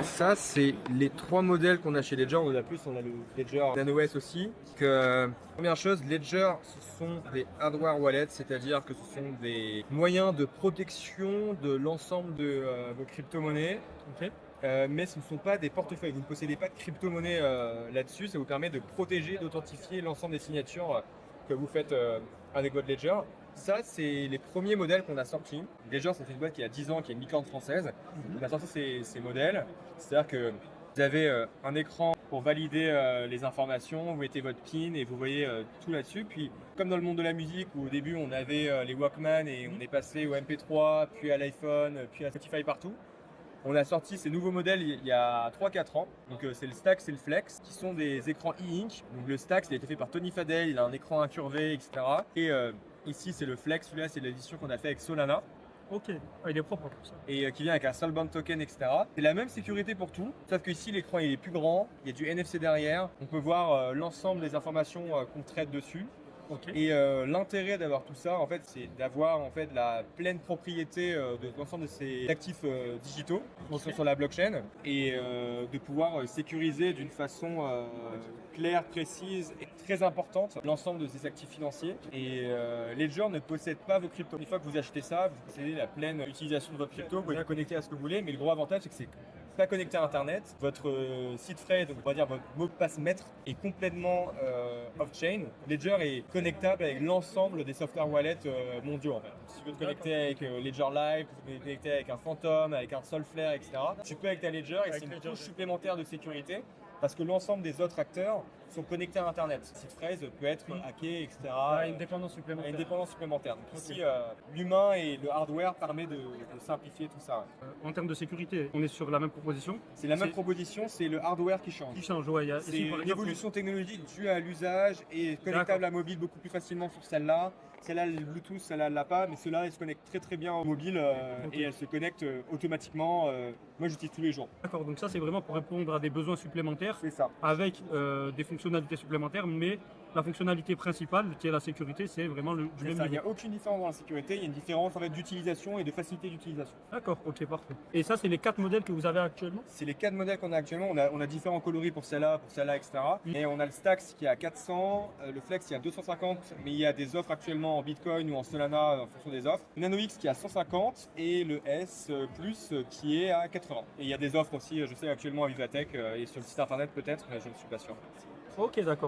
Ça, c'est les trois modèles qu'on a chez Ledger. On en a plus, on a le Ledger Nano S aussi. Première chose, Ledger, ce sont des hardware wallets, c'est-à-dire que ce sont des moyens de protection de l'ensemble de vos crypto-monnaies. Ok. Mais ce ne sont pas des portefeuilles. Vous ne possédez pas de crypto-monnaie là-dessus. Ça vous permet de protéger, d'authentifier l'ensemble des signatures que vous faites avec votre Ledger. Ça, c'est les premiers modèles qu'on a sortis. Ledger, c'est une boîte qui a 10 ans, qui est une licorne française. On a sorti ces modèles. C'est-à-dire que vous avez un écran pour valider les informations, vous mettez votre PIN et vous voyez tout là-dessus. Puis, comme dans le monde de la musique, où au début, on avait les Walkman et on est passé au MP3, puis à l'iPhone, puis à Spotify partout. On a sorti ces nouveaux modèles il y a 3-4 ans. Donc c'est le Stax et le Flex qui sont des écrans e-ink. Donc le Stax, il a été fait par Tony Fadell, il a un écran incurvé, etc. Et ici c'est le Flex, celui-là c'est l'édition qu'on a fait avec Solana. Ok, il est propre pour ça. Et qui vient avec un Soulbound token, etc. C'est la même sécurité pour tout, sauf que ici l'écran il est plus grand, il y a du NFC derrière. On peut voir l'ensemble des informations qu'on traite dessus. Ok. Et l'intérêt d'avoir tout ça, en fait, c'est d'avoir en fait la pleine propriété de l'ensemble de ces actifs digitaux qui sont sur la blockchain et de pouvoir sécuriser d'une façon claire, précise et très importante l'ensemble de ces actifs financiers. Et Ledger ne possède pas vos cryptos. Une fois que vous achetez ça, vous possédez la pleine utilisation de votre crypto. Vous pouvez vous connecter à ce que vous voulez, mais le gros avantage, c'est que c'est pas connecté à Internet. Votre site frais, donc on va dire votre mot de passe maître, est complètement off-chain. Ledger est connectable avec l'ensemble des software wallets mondiaux en fait. Si tu veux te connecter avec Ledger Live, tu veux te connecter avec un Phantom, avec un Solflare, etc. Tu peux avec ta Ledger et c'est une couche supplémentaire de sécurité parce que l'ensemble des autres acteurs sont connectés à Internet. Le site phrase peut être hacké, etc. Une dépendance supplémentaire. Une dépendance supplémentaire. Donc ici, l'humain et le hardware permet de simplifier tout ça. En termes de sécurité, on est sur la même proposition. C'est la même proposition, c'est le hardware qui change. Qui change, ouais. C'est une évolution technologique due à l'usage et connectable à mobile beaucoup plus facilement sur celle-là. Celle-là, le Bluetooth, celle-là, elle l'a pas, mais celle-là, elle se connecte très très bien au mobile et elle se connecte automatiquement. Moi, j'utilise tous les jours. D'accord, donc ça, c'est vraiment pour répondre à des besoins supplémentaires. C'est ça. Avec des fonctionnalités supplémentaires, mais la fonctionnalité principale, qui est la sécurité, c'est vraiment du même niveau. Il n'y a aucune différence dans la sécurité, il y a une différence en fait, d'utilisation et de facilité d'utilisation. D'accord, ok, parfait. Et ça, c'est les 4 modèles que vous avez actuellement? C'est les 4 modèles qu'on a actuellement. On a différents coloris pour celle-là, etc. Et on a le Stax qui est à 400, le Flex qui est à 250, mais il y a des offres actuellement en Bitcoin ou en Solana en fonction des offres. Le Nano X qui est à 150 et le S Plus qui est à 80. Et il y a des offres aussi, je sais actuellement à Vivatech et sur le site internet peut-être, mais je ne suis pas sûr. Ok, d'accord.